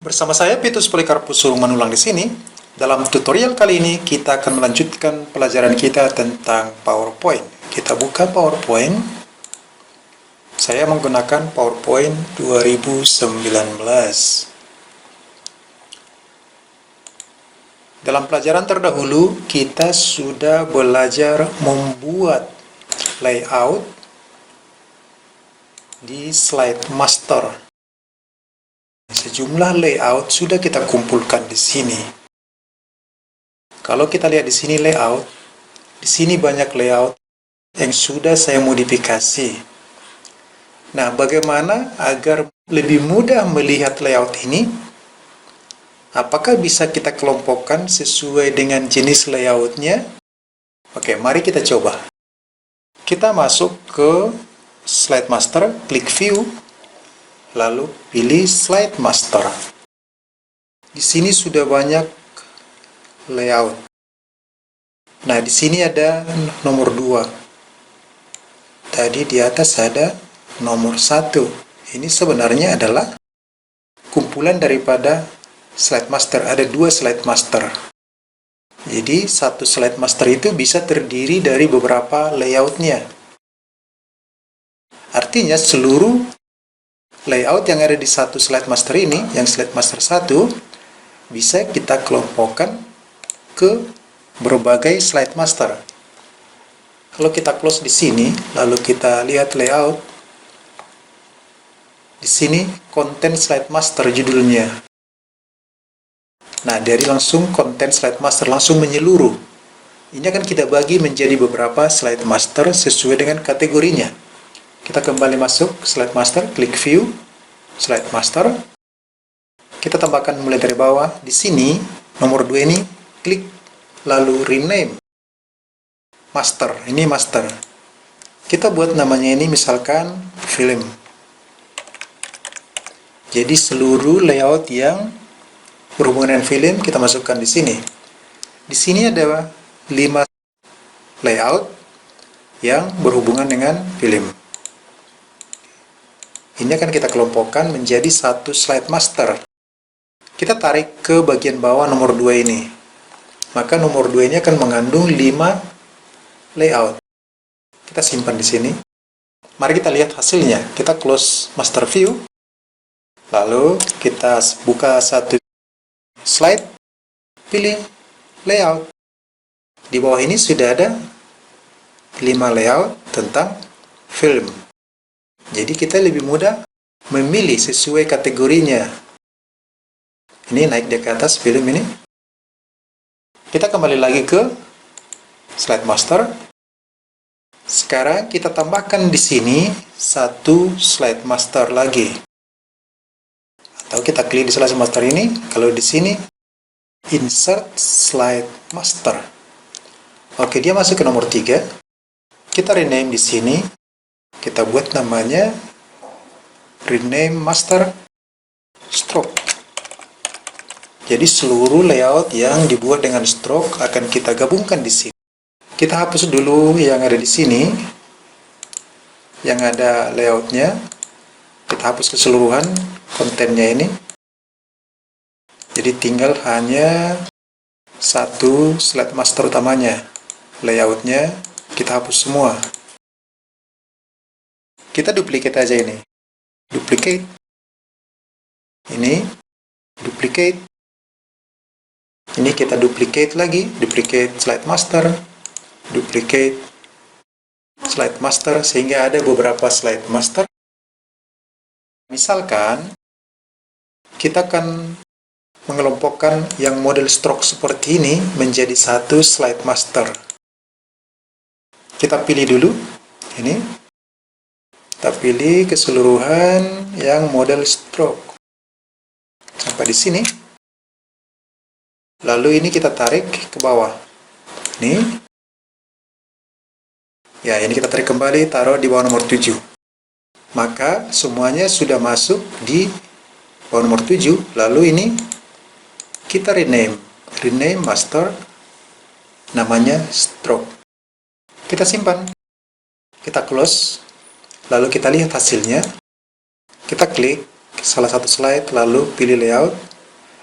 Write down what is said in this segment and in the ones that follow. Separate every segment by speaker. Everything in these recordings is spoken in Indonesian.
Speaker 1: Bersama saya Petrus Polikarpus Manulang di sini. Dalam tutorial kali ini kita akan melanjutkan pelajaran kita tentang PowerPoint. Kita buka PowerPoint. Saya menggunakan PowerPoint 2019. Dalam pelajaran terdahulu kita sudah belajar membuat layout di slide master. Sejumlah layout sudah kita kumpulkan di sini. Kalau kita lihat di sini layout, di sini banyak layout yang sudah saya modifikasi. Nah, bagaimana agar lebih mudah melihat layout ini? Apakah bisa kita kelompokkan sesuai dengan jenis layoutnya? Oke, mari kita coba. Kita masuk ke slide master, klik view, lalu pilih slide master. Di sini sudah banyak layout. Nah, di sini ada nomor 2. Tadi di atas ada nomor 1. Ini sebenarnya adalah kumpulan daripada slide master. Ada 2 slide master. Jadi, satu slide master itu bisa terdiri dari beberapa layoutnya. Artinya, seluruh layout yang ada di satu slide master ini, yang slide master 1, bisa kita kelompokkan ke berbagai slide master. Kalau kita close di sini, lalu kita lihat layout, di sini konten slide master judulnya. Nah, dari langsung konten slide master langsung menyeluruh. Ini akan kita bagi menjadi beberapa slide master sesuai dengan kategorinya. Kita kembali masuk slide master, klik view, slide master. Kita tambahkan mulai dari bawah. Di sini, nomor 2 ini, klik, lalu rename. Master, ini master. Kita buat namanya ini misalkan film. Jadi seluruh layout yang berhubungan dengan film kita masukkan di sini. Di sini ada 5 layout yang berhubungan dengan film. Ini akan kita kelompokkan menjadi satu slide master. Kita tarik ke bagian bawah nomor 2 ini. Maka nomor 2 ini akan mengandung 5 layout. Kita simpan di sini. Mari kita lihat hasilnya. Kita close master view. Lalu kita buka satu slide. Pilih layout. Di bawah ini sudah ada 5 layout tentang film. Jadi kita lebih mudah memilih sesuai kategorinya. Ini naik di atas film ini. Kita kembali lagi ke slide master. Sekarang kita tambahkan di sini satu slide master lagi. Atau kita klik di slide master ini. Kalau di sini insert slide master. Oke, dia masuk ke nomor 3. Kita rename di sini. Kita buat namanya rename master stroke. Jadi seluruh layout yang dibuat dengan stroke akan kita gabungkan di sini. Kita hapus dulu yang ada di sini, yang ada layoutnya. Kita hapus keseluruhan kontennya ini. Jadi tinggal hanya satu slide master utamanya. Layoutnya kita hapus semua. Kita duplicate aja ini. Duplicate. Ini. Duplicate. Ini kita duplicate lagi. Duplicate slide master. Duplicate slide master. Sehingga ada beberapa slide master. Misalkan, kita akan mengelompokkan yang model stroke seperti ini menjadi satu slide master. Kita pilih dulu. Ini. Kita pilih keseluruhan yang model stroke. Sampai di sini. Lalu ini kita tarik ke bawah. Ini. Ya, ini kita tarik kembali, taruh di bawah nomor 7. Maka semuanya sudah masuk di bawah nomor 7. Lalu ini kita rename. Rename master. Namanya stroke. Kita simpan. Kita close. Lalu kita lihat hasilnya. Kita klik salah satu slide, lalu pilih layout.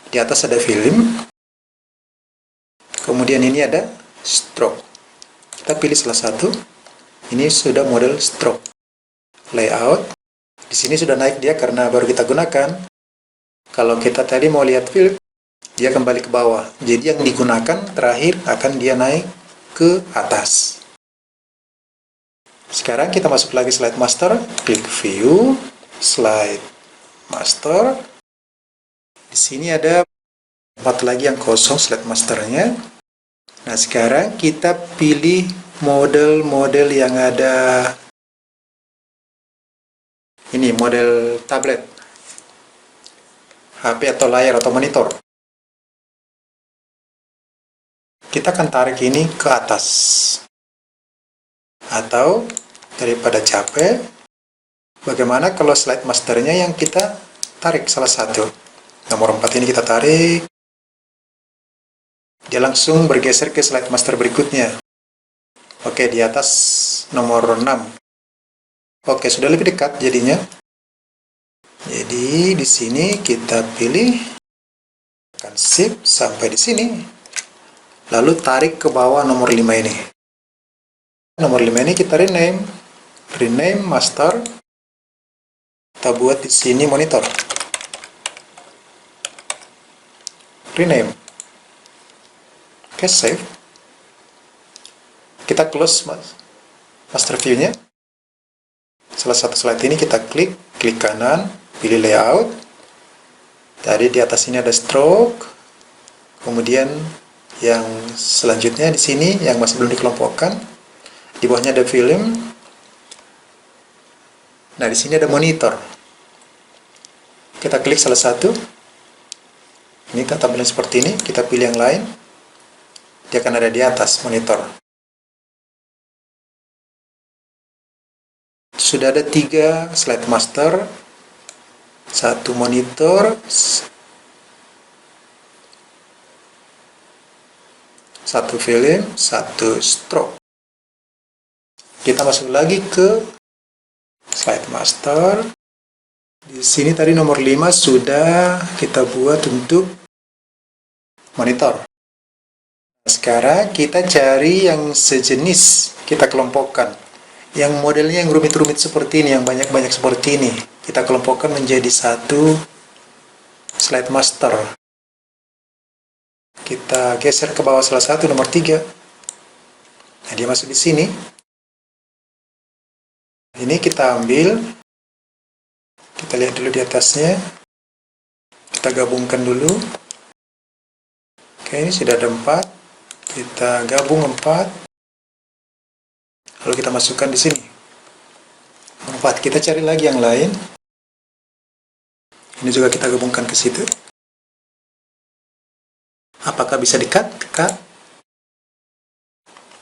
Speaker 1: Di atas ada film. Kemudian ini ada stroke. Kita pilih salah satu. Ini sudah model stroke. Layout. Di sini sudah naik dia karena baru kita gunakan. Kalau kita tadi mau lihat film, dia kembali ke bawah. Jadi yang digunakan terakhir akan dia naik ke atas. Sekarang kita masuk lagi slide master, klik view, slide master. Di sini ada 4 lagi yang kosong slide masternya. Nah, sekarang kita pilih model-model yang ada. Ini model tablet, HP atau layar atau monitor. Kita akan tarik ini ke atas. Atau daripada capek, bagaimana kalau slide masternya yang kita tarik salah satu. Nomor 4 ini kita tarik. Dia langsung bergeser ke slide master berikutnya. Oke, di atas nomor 6. Oke, sudah lebih dekat jadinya. Jadi di sini kita pilih, tekan shift sampai di sini. Lalu tarik ke bawah nomor 5 ini. Nomor 5 ini kita rename master. Kita buat di sini monitor. Rename. Oke, save. Kita close master view-nya. Salah satu slide ini kita klik kanan, pilih layout. Tadi di atas ini ada stroke. Kemudian yang selanjutnya di sini yang masih belum dikelompokkan. Di bawahnya ada film. Nah, di sini ada monitor. Kita klik salah satu. Ini kan tampilan seperti ini. Kita pilih yang lain. Dia akan ada di atas monitor. Sudah ada 3 slide master. 1 monitor. 1 film. 1 stroke. Kita masuk lagi ke slide master. Di sini tadi nomor 5 sudah kita buat untuk monitor. Sekarang kita cari yang sejenis, kita kelompokkan. Yang modelnya yang rumit-rumit seperti ini, yang banyak-banyak seperti ini, kita kelompokkan menjadi 1 slide master. Kita geser ke bawah salah satu, nomor 3. Nah, dia masuk di sini. Ini kita ambil, kita lihat dulu di atasnya, kita gabungkan dulu. Oke, ini sudah ada 4, kita gabung 4, lalu kita masukkan di sini. 4, kita cari lagi yang lain. Ini juga kita gabungkan ke situ. Apakah bisa di-cut? Cut.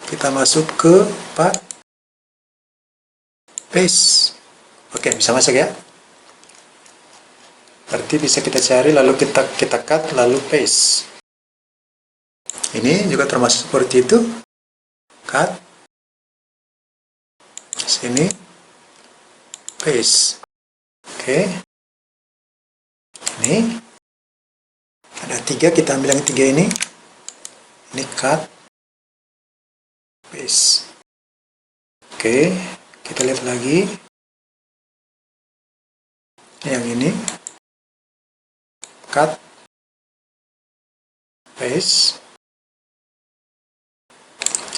Speaker 1: Kita masuk ke 4. Paste. Oke, bisa masuk ya. Berarti bisa kita cari, lalu kita cut, lalu paste. Ini juga termasuk seperti itu. Cut. Sini. Paste. Oke. Ini. Ada 3, kita ambil yang 3 ini. Ini cut. Paste. Oke. Kita lihat lagi. Yang ini. Cut. Paste.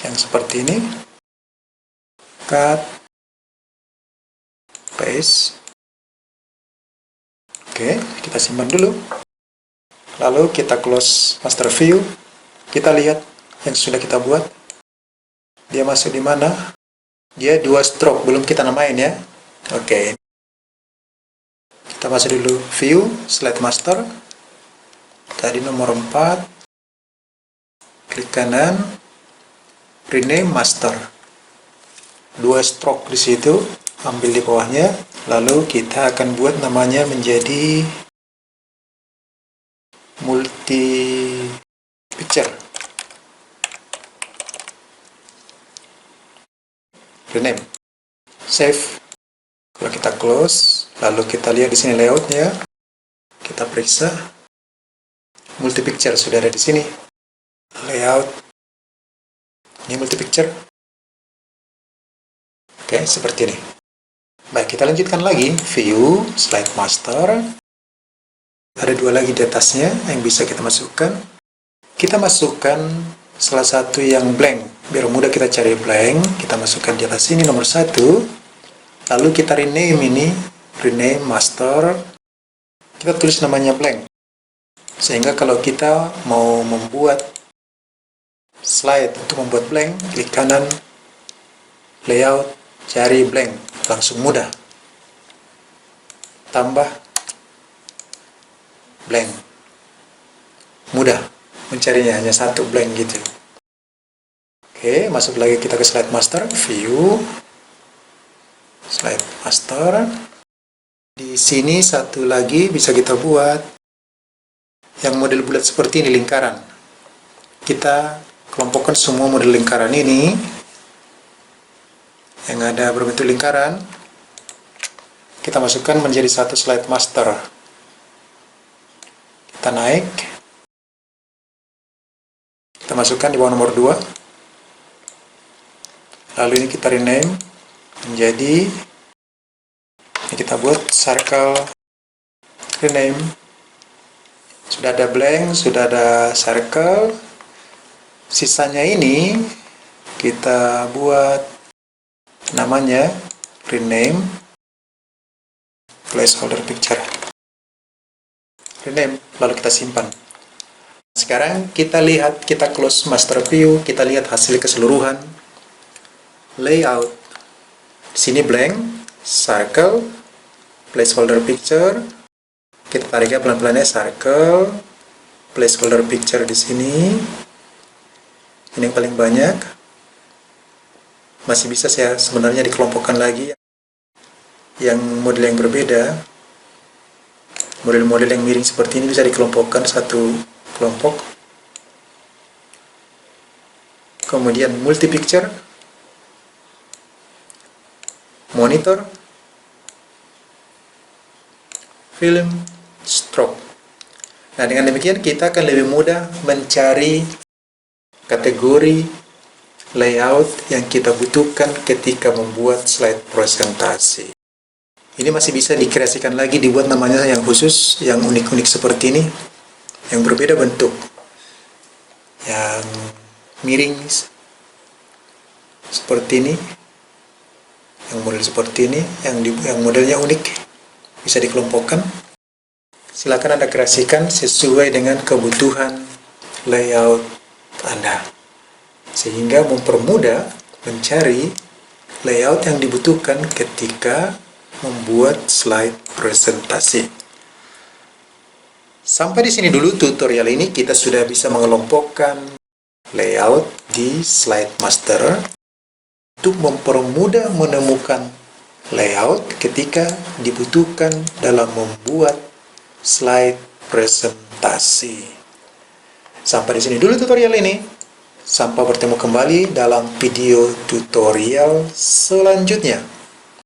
Speaker 1: Yang seperti ini. Cut. Paste. Oke, kita simpan dulu. Lalu kita close master view. Kita lihat yang sudah kita buat. Dia masuk di mana? Dia 2 stroke, belum kita namain ya. Oke. Kita masuk dulu view, slide master. Tadi nomor 4. Klik kanan. Rename master. 2 stroke di situ, ambil di bawahnya. Lalu kita akan buat namanya menjadi multi picture. Rename, save. Kalau kita close, lalu kita lihat di sini layoutnya, kita periksa. multi picture sudah ada di sini. Layout. Ini multi picture. Oke, seperti ini. Baik, kita lanjutkan lagi. View, slide master. Ada dua lagi di atasnya yang bisa kita masukkan. Kita masukkan salah satu yang blank. Biar mudah kita cari blank, kita masukkan di atas ini nomor 1. Lalu kita rename ini, rename master. Kita tulis namanya blank. Sehingga kalau kita mau membuat slide untuk membuat blank, klik kanan, layout, cari blank. Langsung mudah. Tambah blank. Mudah mencarinya, hanya satu blank gitu. Oke, masuk lagi kita ke slide master, view, slide master. Di sini satu lagi bisa kita buat yang model bulat seperti ini, lingkaran. Kita kelompokkan semua model lingkaran ini yang ada berbentuk lingkaran. Kita masukkan menjadi satu slide master. Kita naik. Kita masukkan di bawah nomor 2. Lalu ini kita rename menjadi, ini kita buat circle, rename. Sudah ada blank, sudah ada circle. Sisanya ini kita buat namanya rename placeholder picture. Rename, lalu kita simpan. Sekarang kita lihat, kita close master view, kita lihat hasil keseluruhan. Layout. Di sini blank, circle, placeholder picture. Kita tariknya pelan-pelan ya, circle, placeholder picture di sini. Ini yang paling banyak. Masih bisa saya sebenarnya dikelompokkan lagi yang model yang berbeda. Model-model yang miring seperti ini bisa dikelompokkan satu kelompok. Kemudian multi picture, monitor, film, stroke. Nah, dengan demikian kita akan lebih mudah mencari kategori layout yang kita butuhkan ketika membuat slide presentasi. Ini masih bisa dikreasikan lagi, dibuat namanya yang khusus, yang unik-unik seperti ini, yang berbeda bentuk, yang miring seperti ini, yang model seperti ini, yang modelnya unik, bisa dikelompokkan. Silakan Anda kreasikan sesuai dengan kebutuhan layout Anda, sehingga mempermudah mencari layout yang dibutuhkan ketika membuat slide presentasi. Sampai di sini dulu tutorial ini. Kita sudah bisa mengelompokkan layout di slide master untuk mempermudah menemukan layout ketika dibutuhkan dalam membuat slide presentasi. Sampai di sini dulu tutorial ini. Sampai bertemu kembali dalam video tutorial selanjutnya.